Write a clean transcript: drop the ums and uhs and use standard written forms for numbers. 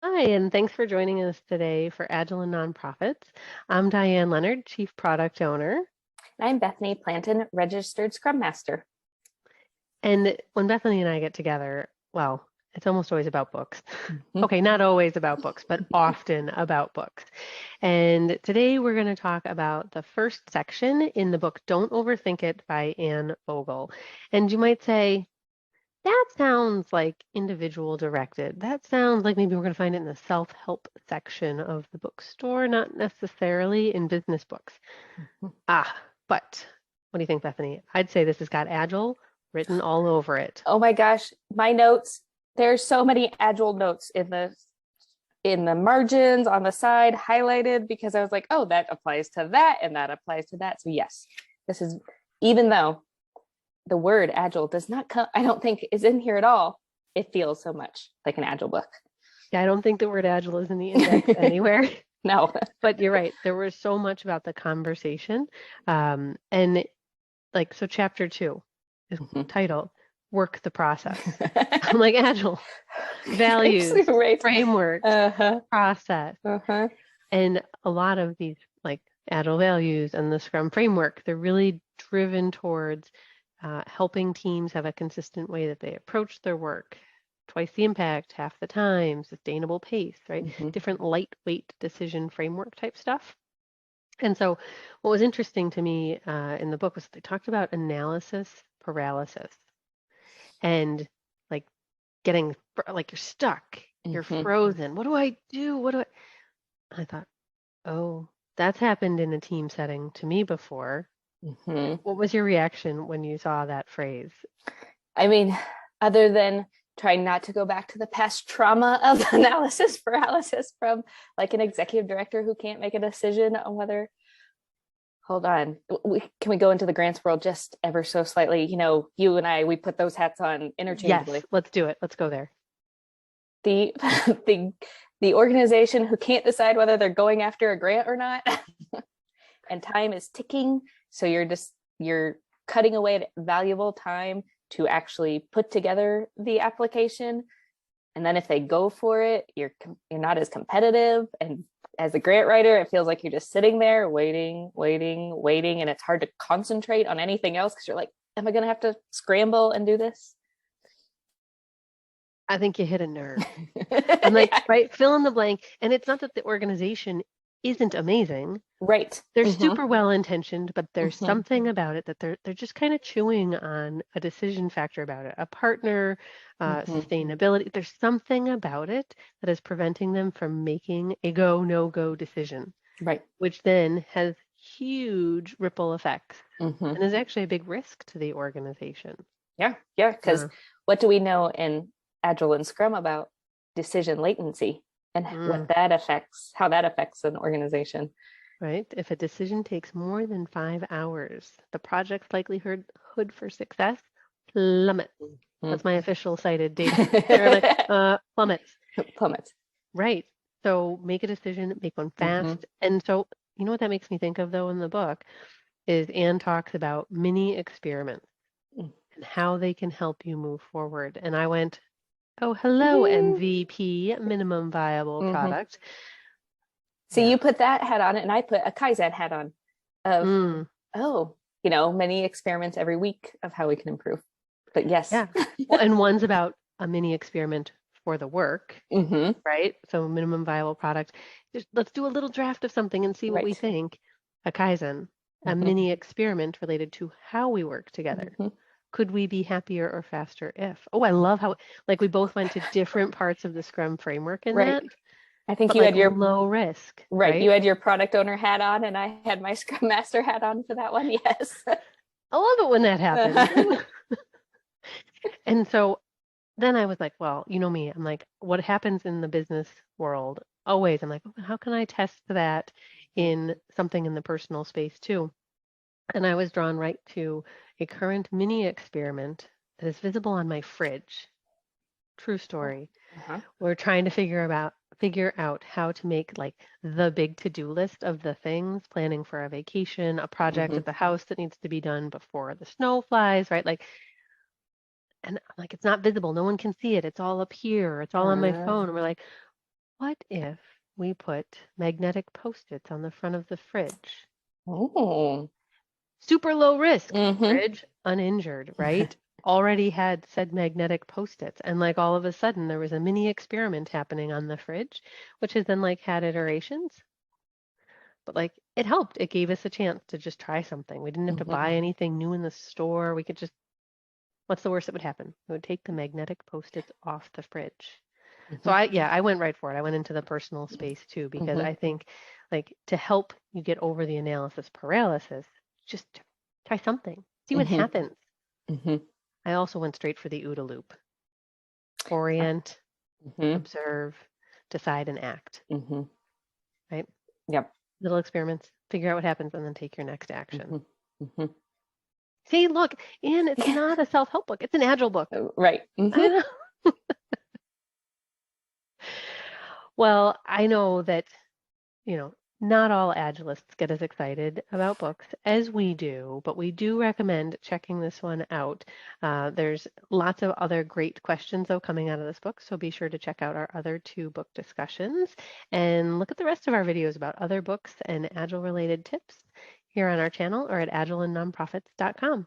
Hi, and thanks for joining us today for Agile and Nonprofits. I'm Diane Leonard, Chief Product Owner. I'm Bethany Planton, registered Scrum Master. And when Bethany and I get together, well, it's almost always about books. Mhm. Okay, not always about books, but often about books. And today we're going to talk about the first section in the book, Don't Overthink It by Anne Ogle. And you might say, that sounds like individual directed. That sounds like maybe we're going to find it in the self-help section of the bookstore, not necessarily in business books. Ah, but what do you think, Bethany? I'd say this has got Agile written all over it. Oh my gosh, my notes. There's so many Agile notes in the margins on the side highlighted because I was like, oh, that applies to that and that applies to that. So yes, this is even though the word Agile does not come, I don't think is in here at all. It feels so much like an Agile book. Yeah, I don't think the word Agile is in the index anywhere, No. but you're right. There was so much about the conversation. And like, so chapter 2 is titled Work the Process. I'm like, Agile, values, Right. frameworks, Uh-huh. process. Uh-huh. And a lot of these, like Agile values and the Scrum framework, they're really driven towards helping teams have a consistent way that they approach their work. Twice the impact, half the time, sustainable pace, right? Mm-hmm. Different lightweight decision framework type stuff. And so, what was interesting to me in the book was they talked about analysis paralysis and like getting like you're stuck, you're Mm-hmm. frozen. What do I do? What do I thought, oh, that's happened in a team setting to me before. Mm-hmm. What was your reaction when you saw that phrase? I mean, other than trying not to go back to the past trauma of analysis paralysis from like an executive director who can't make a decision on whether, hold on, can we go into the grants world just ever so slightly? You know, you and I, we put those hats on Yes, interchangeably. let's do it. Let's go there. The, the, the organization who can't decide whether they're going after a grant or not, and time is ticking. So you're cutting away valuable time to actually put together the application. And then if they go for it, you're not as competitive. And as a grant writer, it feels like you're just sitting there waiting, and it's hard to concentrate on anything else because you're like, am I going to have to scramble and do this? I think you hit a nerve. I'm like, right, fill in the blank. And it's not that the organization isn't amazing. Right. They're Mm-hmm. super well intentioned, but there's Mm-hmm. something about it that they're just kind of chewing on a decision factor about it, a partner, Mm-hmm. sustainability. There's something about it that is preventing them from making a go, no go decision, Right. which then has huge ripple effects Mm-hmm. and is actually a big risk to the organization. Yeah. Yeah. Because Uh, what do we know in Agile and Scrum about decision latency and mm, how that affects an organization? right? If a decision takes more than 5 hours, the project's likelihood for success plummets. That's my official cited data. They're like, plummets. Plummets. Right. So make a decision, make one Mm-hmm. fast. And so, you know what that makes me think of though in the book is Anne talks about mini experiments and how they can help you move forward. And I went, oh, hello, MVP, minimum viable Mm-hmm. product. So Yeah. you put that hat on, and I put a Kaizen hat on. Of Mm, oh, many experiments every week of how we can improve. But yes. yeah. Well, and one's about a mini experiment for the work, Mm-hmm. right? So minimum viable product. Just let's do a little draft of something and see what we Right. think. A Kaizen, a Mm-hmm. mini experiment related to how we work together. Mm-hmm. Could we be happier or faster if? Oh, I love how like we both went to different parts of the Scrum framework in Right. that, I think but you like had your low risk, right. You right? had your product owner hat on, and I had my Scrum Master hat on for that one. Yes. I love it when that happens. And so then I was like, well, you know me, I'm like, what happens in the business world? Always, I'm like, "Oh, how can I test that in something in the personal space too?" And I was drawn right to a current mini experiment that is visible on my fridge. True story. Uh-huh. We're trying to figure out how to make like the big to-do list of the things, planning for a vacation, a project Mm-hmm. at the house that needs to be done before the snow flies, right? Like, and I'm like, it's not visible. No one can see it. It's all up here. It's all on my phone. And we're like, what if we put magnetic Post-its on the front of the fridge? Oh. Super low risk, Mm-hmm. fridge, uninjured, right? Already had said magnetic Post-its. And like all of a sudden, there was a mini experiment happening on the fridge, which has then like had iterations. But like it helped. It gave us a chance to just try something. We didn't have to Mm-hmm. buy anything new in the store. We could just, what's the worst that would happen? We would take the magnetic Post-its off the fridge. So Mm-hmm. I went right for it. I went into the personal space too, because Mm-hmm. I think like to help you get over the analysis paralysis, just try something. See what Mm-hmm. happens. Mm-hmm. I also went straight for the OODA loop. Orient, Mm-hmm. observe, decide, and act, Mm-hmm. right? Yep. Little experiments, figure out what happens, and then take your next action. Mm-hmm. Mm-hmm. See, look, and it's not a self-help book. It's an Agile book. Right. Mm-hmm. I know. Well, I know that, you know, not all Agilists get as excited about books as we do, but we do recommend checking this one out. There's lots of other great questions, though, coming out of this book, so be sure to check out our other two book discussions and look at the rest of our videos about other books and Agile-related tips here on our channel or at agileandnonprofits.com.